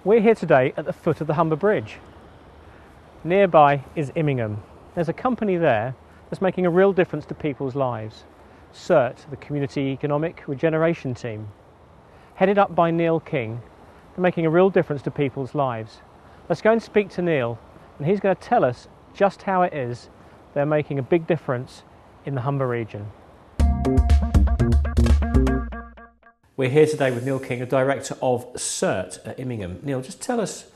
We're here today at the foot of the Humber Bridge. Nearby is Immingham. There's a company there that's making a real difference to people's lives. CERT, the Community Economic Regeneration Team. Headed up by Neil King, they're making a real difference to people's lives. Let's go and speak to Neil, and he's going to tell us just how it is they're making a big difference in the Humber region. We're here today with Neil King, the Director of CERT at Immingham. Neil, just tell us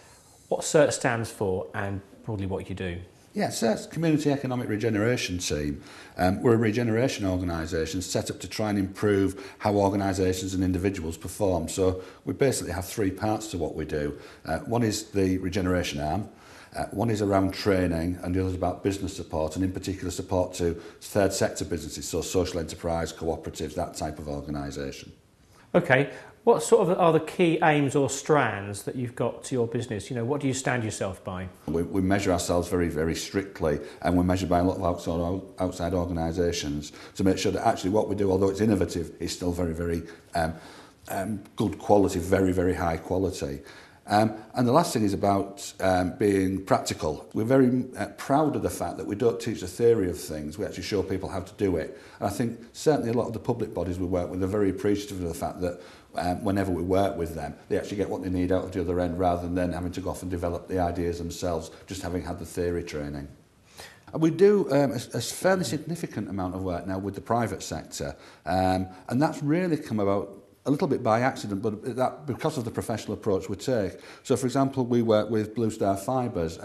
what CERT stands for and broadly what you do. Yeah, CERT's Community Economic Regeneration Team. We're a regeneration organisation set up to try and improve how organisations and individuals perform. So we basically have three parts to what we do. One is the regeneration arm, one is around training, and the other is about business support, and in particular support to third sector businesses, so social enterprise, cooperatives, that type of organisation. Okay, what sort of are the key aims or strands that you've got to your business? You know, what do you stand yourself by? We measure ourselves very, very strictly, and we're measured by a lot of outside organisations to make sure that actually what we do, although it's innovative, is still very, very good quality, very, very high quality. And the last thing is about being practical. We're very proud of the fact that we don't teach the theory of things, we actually show people how to do it. And I think certainly a lot of the public bodies we work with are very appreciative of the fact that whenever we work with them, they actually get what they need out of the other end rather than then having to go off and develop the ideas themselves, just having had the theory training. And we do a fairly significant amount of work now with the private sector, and that's really come about a little bit by accident, but that because of the professional approach we take. So, for example, we work with Blue Star Fibres.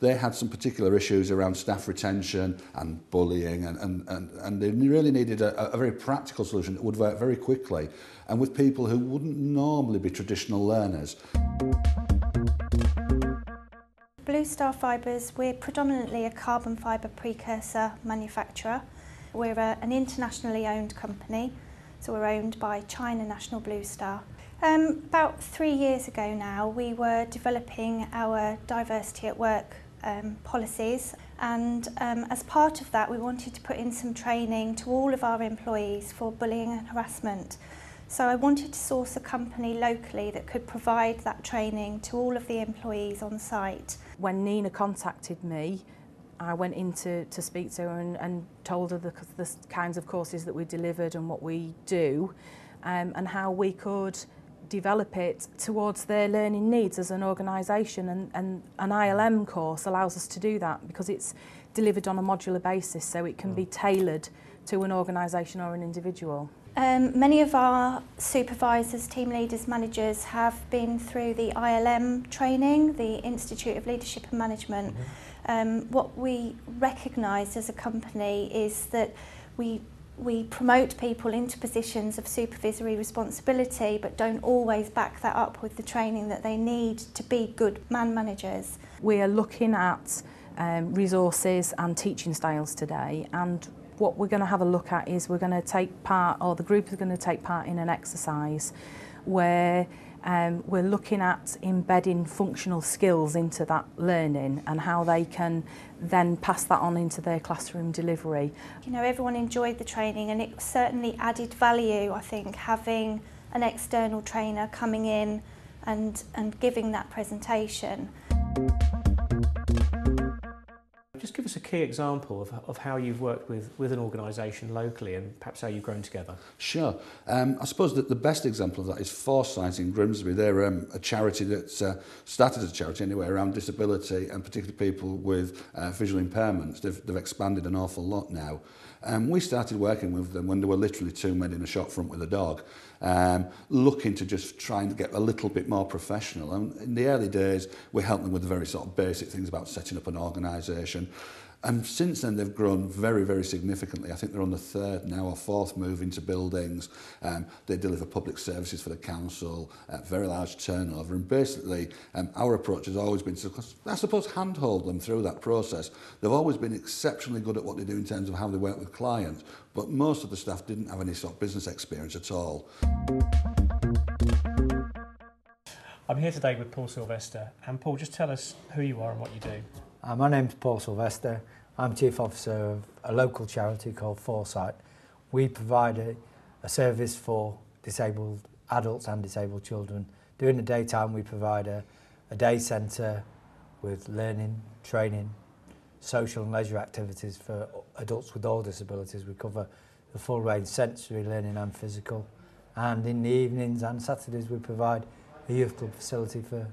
They had some particular issues around staff retention and bullying, and they really needed a very practical solution that would work very quickly, and with people who wouldn't normally be traditional learners. Blue Star Fibres, we're predominantly a carbon fibre precursor manufacturer. We're an internationally owned company. So we're owned by China National Blue Star. About 3 years ago now, we were developing our diversity at work policies, and as part of that we wanted to put in some training to all of our employees for bullying and harassment. So I wanted to source a company locally that could provide that training to all of the employees on site. When Nina contacted me, I went in to speak to her and told her the kinds of courses that we delivered and what we do, and how we could develop it towards their learning needs as an organisation, and an ILM course allows us to do that because it's delivered on a modular basis, so it can be tailored to an organisation or an individual. Many of our supervisors, team leaders, managers have been through the ILM training, the Institute of Leadership and Management. What we recognise as a company is that we promote people into positions of supervisory responsibility, but don't always back that up with the training that they need to be good man managers. We are looking at resources and teaching styles today, and what we're going to have a look at is we're going to take part, or the group is going to take part in an exercise where we're looking at embedding functional skills into that learning and how they can then pass that on into their classroom delivery. You know, everyone enjoyed the training, and it certainly added value, I think, having an external trainer coming in and giving that presentation. Just give us a key example of how you've worked with an organisation locally and perhaps how you've grown together. Sure. I suppose that the best example of that is Foresight in Grimsby. They're a charity that started as a charity anyway around disability and particularly people with visual impairments. They've expanded an awful lot now. We started working with them when there were literally two men in a shop front with a dog, looking to just try and get a little bit more professional. And in the early days, we helped them with the very sort of basic things about setting up an organisation. And since then, they've grown very, very significantly. I think they're on the third now or fourth move into buildings. They deliver public services for the council, very large turnover. And basically, our approach has always been to, I suppose, handhold them through that process. They've always been exceptionally good at what they do in terms of how they work with clients, but most of the staff didn't have any sort of business experience at all. I'm here today with Paul Sylvester. And Paul, just tell us who you are and what you do. My name's Paul Sylvester. I'm Chief Officer of a local charity called Foresight. We provide a service for disabled adults and disabled children. During the daytime we provide a day centre with learning, training, social and leisure activities for adults with all disabilities. We cover the full range, sensory learning and physical. And in the evenings and Saturdays we provide a youth club facility for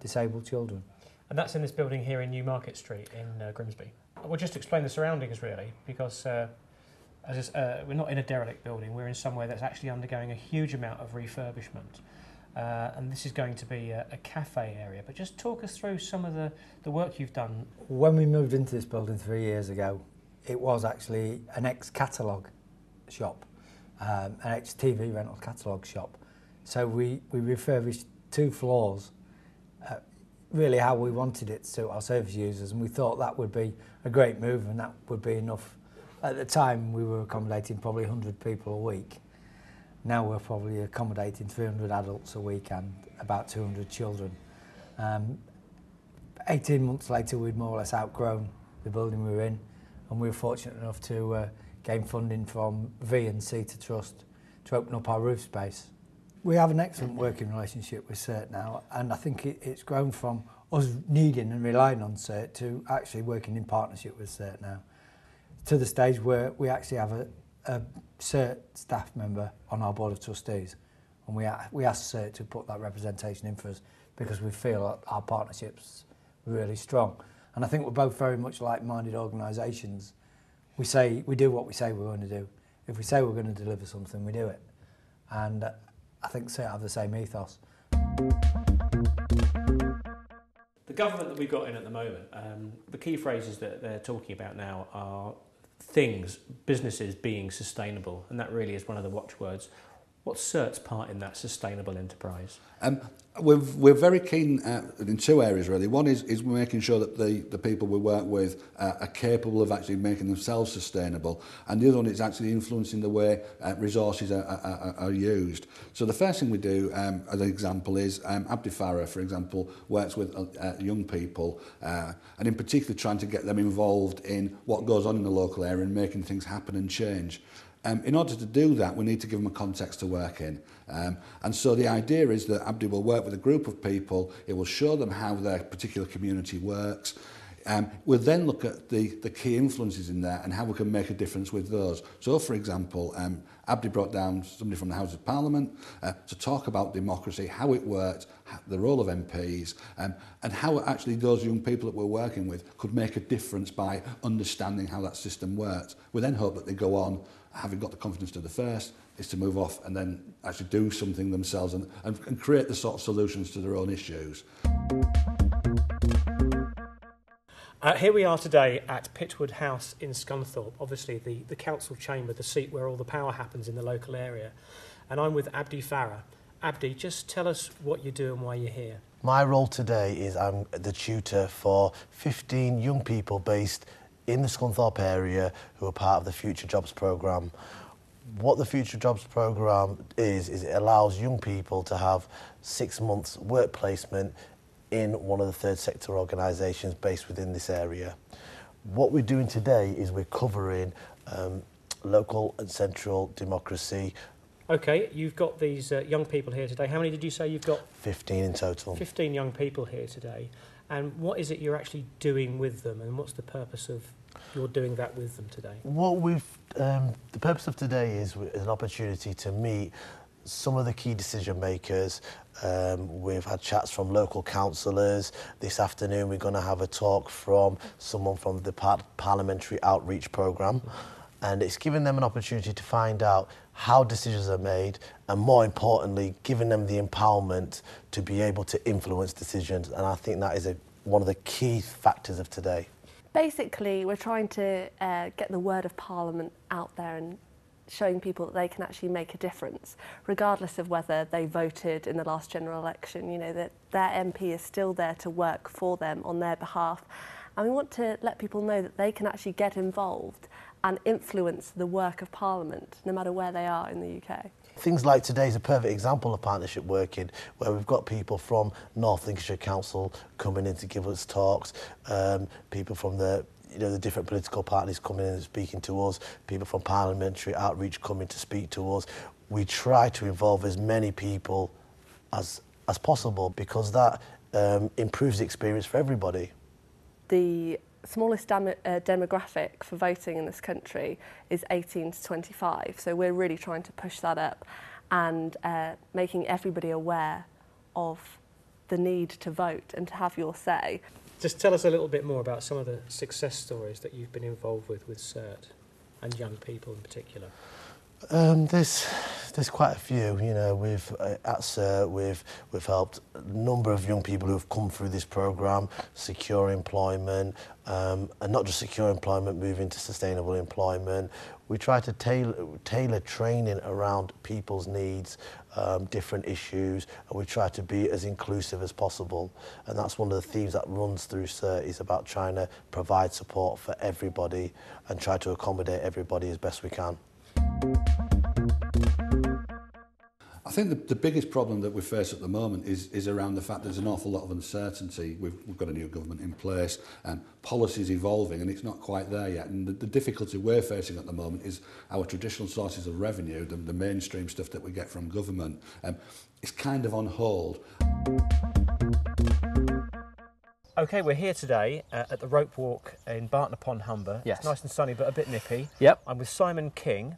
disabled children. And that's in this building here in Newmarket Street in Grimsby. We'll just explain the surroundings really, because we're not in a derelict building, we're in somewhere that's actually undergoing a huge amount of refurbishment. And this is going to be a cafe area, but just talk us through some of the work you've done. When we moved into this building 3 years ago, it was actually an ex-catalogue shop, an ex-TV rental catalogue shop. So we refurbished 2 floors, really how we wanted it to suit our service users, and we thought that would be a great move and that would be enough. At the time we were accommodating probably 100 people a week. Now we're probably accommodating 300 adults a week and about 200 children. 18 months later we'd more or less outgrown the building we were in, and we were fortunate enough to gain funding from V&C to Trust to open up our roof space. We have an excellent working relationship with CERT now, and I think it's grown from us needing and relying on CERT to actually working in partnership with CERT now, to the stage where we actually have a CERT staff member on our board of trustees, and we asked CERT to put that representation in for us because we feel that our partnership's really strong. And I think we're both very much like-minded organisations. We do what we say we're going to do. If we say we're going to deliver something, we do it. And I think CERT have the same ethos. The government that we've got in at the moment, the key phrases that they're talking about now are things, businesses being sustainable, and that really is one of the watchwords. What's CERT's part in that sustainable enterprise? We're very keen in 2 areas really. One is making sure that the people we work with are capable of actually making themselves sustainable, and the other one is actually influencing the way resources are used. So the first thing we do, as an example, is Abdi Farah, for example, works with young people, and in particular trying to get them involved in what goes on in the local area and making things happen and change. In order to do that, we need to give them a context to work in. And so the idea is that Abdi will work with a group of people, it will show them how their particular community works. We'll then look at the key influences in there and how we can make a difference with those. So, for example, Abdi brought down somebody from the House of Parliament to talk about democracy, how it worked, the role of MPs, and how actually those young people that we're working with could make a difference by understanding how that system works. We then hope that they go on, having got the confidence to the first, is to move off and then actually do something themselves and create the sort of solutions to their own issues. Here we are today at Pitwood House in Scunthorpe, obviously the council chamber, the seat where all the power happens in the local area. And I'm with Abdi Farah. Abdi, just tell us what you do and why you're here. My role today is I'm the tutor for 15 young people based in the Scunthorpe area who are part of the Future Jobs programme. What the Future Jobs programme is it allows young people to have 6 months work placement in one of the third sector organisations based within this area. What we're doing today is we're covering local and central democracy. Okay, you've got these young people here today. How many did you say you've got? 15 in total. 15 young people here today. And what is it you're actually doing with them, and what's the purpose of your doing that with them today? What the purpose of today is an opportunity to meet some of the key decision makers. We've had chats from local councillors. This afternoon we're going to have a talk from someone from the Parliamentary Outreach Programme, and it's giving them an opportunity to find out how decisions are made, and more importantly, giving them the empowerment to be able to influence decisions. And I think that is one of the key factors of today. Basically, we're trying to get the word of Parliament out there and showing people that they can actually make a difference, regardless of whether they voted in the last general election. You know, that their MP is still there to work for them on their behalf. And we want to let people know that they can actually get involved and influence the work of Parliament, no matter where they are in the UK. Things like today is a perfect example of partnership working, where we've got people from North Lincolnshire Council coming in to give us talks, people from the the different political parties coming in and speaking to us, people from parliamentary outreach coming to speak to us. We try to involve as many people as possible, because that improves the experience for everybody. The smallest demographic for voting in this country is 18 to 25, so we're really trying to push that up and making everybody aware of the need to vote and to have your say. Just tell us a little bit more about some of the success stories that you've been involved with CERT and young people in particular. There's quite a few. At CERT we've helped a number of young people who have come through this programme secure employment, and not just secure employment, move into sustainable employment. We try to tailor training around people's needs, different issues, and we try to be as inclusive as possible. And that's one of the themes that runs through CERT, is about trying to provide support for everybody and try to accommodate everybody as best we can. I think the biggest problem that we face at the moment is around the fact there's an awful lot of uncertainty. We've got a new government in place and policy's evolving, and it's not quite there yet. And the difficulty we're facing at the moment is our traditional sources of revenue, the mainstream stuff that we get from government, is kind of on hold. Okay, we're here today at the Rope Walk in Barton upon Humber. Yes. It's nice and sunny but a bit nippy. Yep. I'm with Simon King.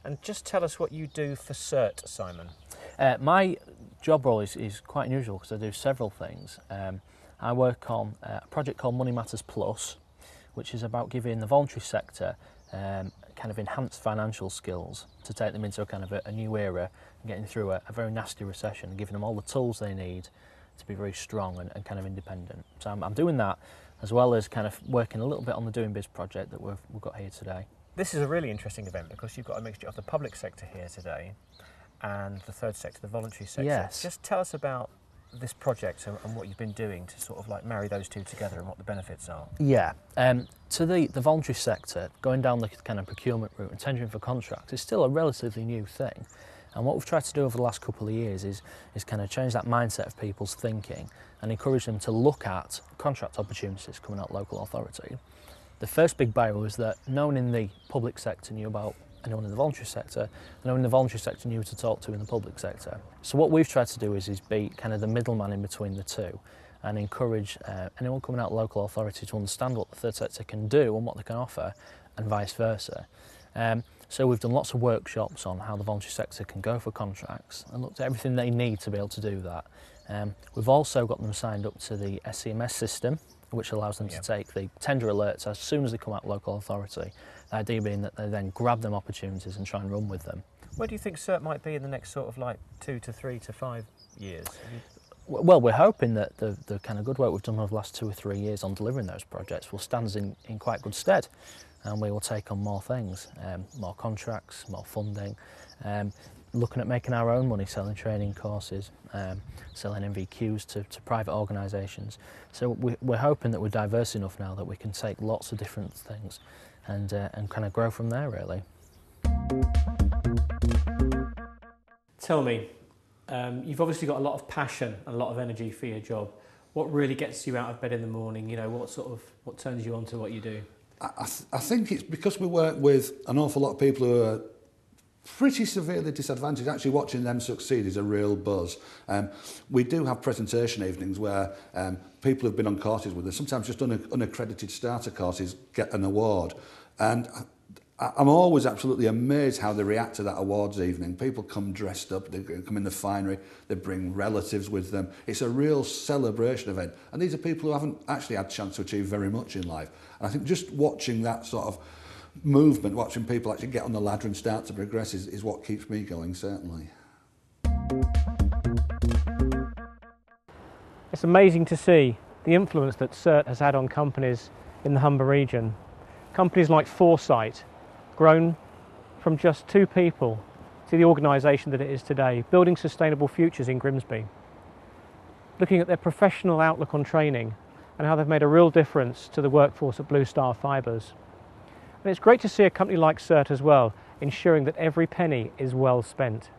And just tell us what you do for CERT, Simon. My job role is quite unusual because I do several things. I work on a project called Money Matters Plus, which is about giving the voluntary sector kind of enhanced financial skills to take them into a kind of a new era and getting through a very nasty recession and giving them all the tools they need to be very strong and kind of independent. So I'm doing that, as well as kind of working a little bit on the Doing Biz project that we've got here today. This is a really interesting event because you've got a mixture of the public sector here today and the third sector, the voluntary sector. Yes. Just tell us about this project and what you've been doing to sort of like marry those two together and what the benefits are. Yeah, to the voluntary sector, going down the kind of procurement route and tendering for contracts is still a relatively new thing. And what we've tried to do over the last couple of years is kind of change that mindset of people's thinking and encourage them to look at contract opportunities coming out of local authority. The first big barrier was that no one in the public sector knew about anyone in the voluntary sector, and no one in the voluntary sector knew who to talk to in the public sector. So what we've tried to do is be kind of the middleman in between the two and encourage anyone coming out of local authority to understand what the third sector can do and what they can offer, and vice versa. So we've done lots of workshops on how the voluntary sector can go for contracts and looked at everything they need to be able to do that. We've also got them signed up to the SCMS system, which allows them to take the tender alerts as soon as they come out of local authority. The idea being that they then grab them opportunities and try and run with them. Where do you think CERT might be in the next sort of like 2 to 3 to 5 years? Well, we're hoping that the kind of good work we've done over the last 2 or 3 years on delivering those projects will stand us in quite good stead, and we will take on more things, more contracts, more funding, looking at making our own money, selling training courses, selling MVQs to private organisations. So we're hoping that we're diverse enough now that we can take lots of different things and kind of grow from there, really. Tell me, you've obviously got a lot of passion and a lot of energy for your job. What really gets you out of bed in the morning? You know, what turns you on to what you do? I think it's because we work with an awful lot of people who are pretty severely disadvantaged. Actually watching them succeed is a real buzz. We do have presentation evenings where people who've been on courses with us, sometimes just unaccredited starter courses, get an award. And I'm always absolutely amazed how they react to that awards evening. People come dressed up, they come in the finery, they bring relatives with them. It's a real celebration event. And these are people who haven't actually had a chance to achieve very much in life. And I think just watching that sort of movement, watching people actually get on the ladder and start to progress is what keeps me going, certainly. It's amazing to see the influence that CERT has had on companies in the Humber region. Companies like Foresight, grown from just 2 people to the organisation that it is today, building sustainable futures in Grimsby. Looking at their professional outlook on training and how they've made a real difference to the workforce at Blue Star Fibres. And it's great to see a company like CERT as well, ensuring that every penny is well spent.